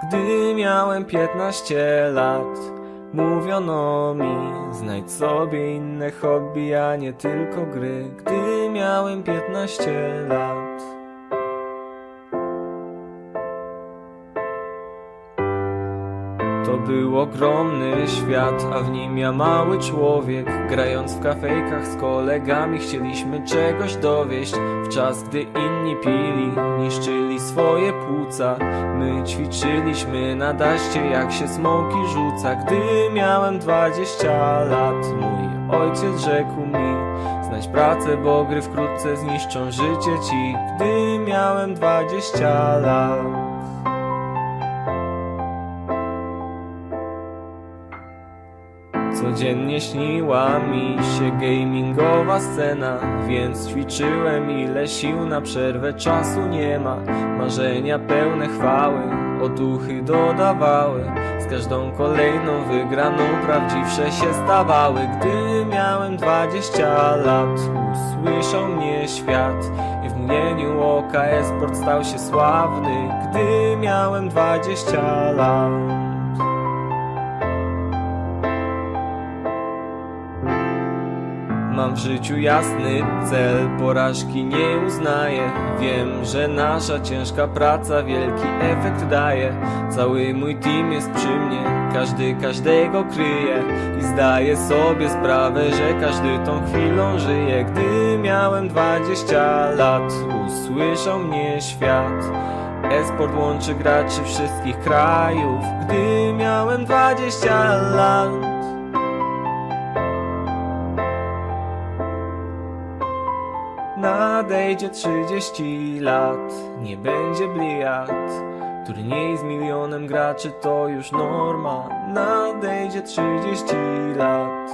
Gdy miałem 15 lat, mówiono mi: znajdź sobie inne hobby, a nie tylko gry. Gdy miałem 15 lat. To był ogromny świat, a w nim ja mały człowiek. Grając w kafejkach z kolegami chcieliśmy czegoś dowieść. W czas, gdy inni pili, niszczyli swoje płuca, my ćwiczyliśmy na daście, jak się smoki rzuca. Gdy miałem 20 lat, mój ojciec rzekł mi: znajdź pracę, bo gry wkrótce zniszczą życie ci. Gdy miałem 20 lat. Codziennie śniła mi się gamingowa scena, więc ćwiczyłem ile sił, na przerwę czasu nie ma. Marzenia pełne chwały, otuchy dodawały, z każdą kolejną wygraną prawdziwsze się stawały. Gdy miałem 20 lat, usłyszał mnie świat i w mgnieniu oka e-sport stał się sławny. Gdy miałem 20 lat. Mam w życiu jasny cel, porażki nie uznaję. Wiem, że nasza ciężka praca wielki efekt daje. Cały mój team jest przy mnie, każdy każdego kryje i zdaję sobie sprawę, że każdy tą chwilą żyje. Gdy miałem 20 lat, usłyszał mnie świat. E-sport łączy graczy wszystkich krajów. Gdy miałem 20 lat. Nadejdzie 30 lat, nie będzie bliat. Turniej z milionem graczy to już norma. Nadejdzie 30 lat.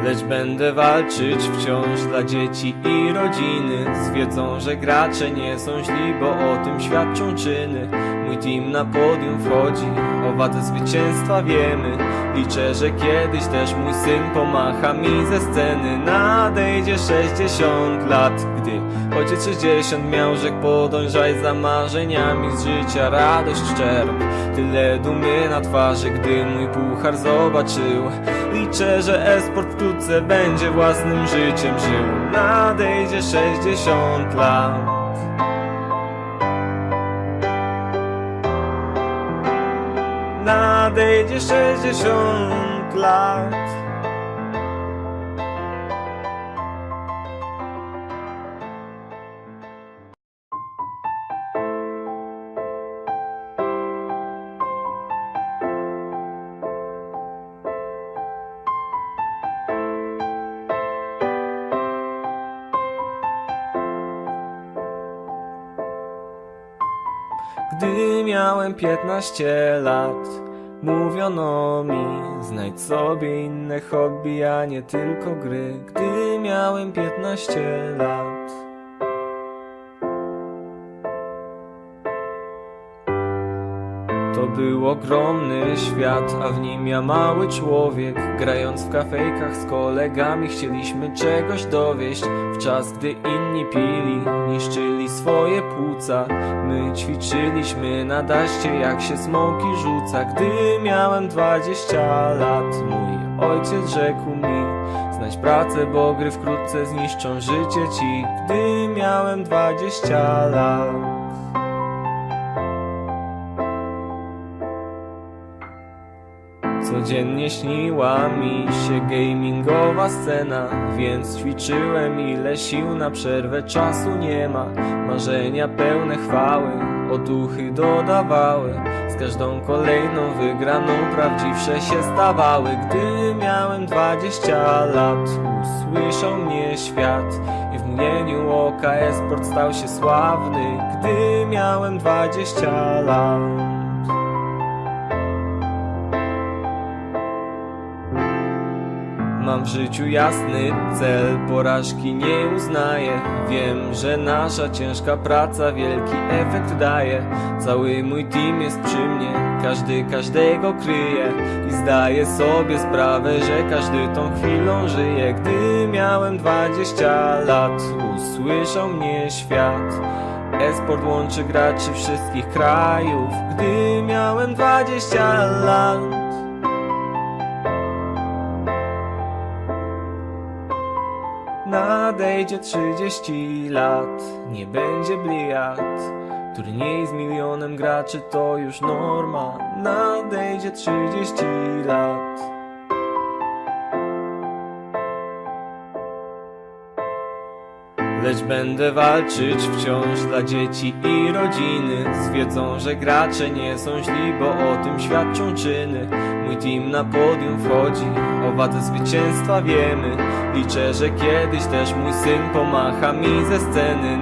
Lecz będę walczyć wciąż dla dzieci i rodziny, z wiedzą, że gracze nie są źli, bo o tym świadczą czyny. Mój team na podium wchodzi, o wadze zwycięstwa wiemy. Liczę, że kiedyś też mój syn pomacha mi ze sceny. Nadejdzie 60 lat, gdy ojciec 60 miał, rzekł: podążaj za marzeniami, z życia radość czerp. Tyle dumy na twarzy, gdy mój puchar zobaczył. Liczę, że e-sport wkrótce będzie własnym życiem żył. Nadejdzie 60 lat. Nadejdzie 60 lat. Gdy miałem 15 lat, mówiono mi: znajdź sobie inne hobby, a nie tylko gry. Gdy miałem 15 lat. To był ogromny świat, a w nim ja mały człowiek. Grając w kafejkach z kolegami chcieliśmy czegoś dowieść. W czas, gdy inni pili, niszczyli swoje płuca, my ćwiczyliśmy na daście, jak się smoki rzuca. Gdy miałem 20 lat, mój ojciec rzekł mi: znajdź pracę, bo gry wkrótce zniszczą życie ci. Gdy miałem 20 lat. Codziennie śniła mi się gamingowa scena, więc ćwiczyłem ile sił, na przerwę czasu nie ma. Marzenia pełne chwały, otuchy dodawały, z każdą kolejną wygraną prawdziwsze się stawały. Gdy miałem 20 lat, usłyszał mnie świat i w mgnieniu oka e-sport stał się sławny. Gdy miałem 20 lat. Mam w życiu jasny cel, porażki nie uznaję. Wiem, że nasza ciężka praca wielki efekt daje. Cały mój team jest przy mnie, każdy każdego kryje. I zdaję sobie sprawę, że każdy tą chwilą żyje. Gdy miałem 20 lat, usłyszał mnie świat. E-sport łączy graczy wszystkich krajów. Gdy miałem 20 lat. Nadejdzie 30 lat, nie będzie bliat. Turniej z milionem graczy to już norma. Nadejdzie 30 lat. Lecz będę walczyć wciąż dla dzieci i rodziny. Z wiedzą, że gracze nie są źli, bo o tym świadczą czyny. Mój team na podium wchodzi, o wadze zwycięstwa wiemy. Liczę, że kiedyś też mój syn pomacha mi ze sceny.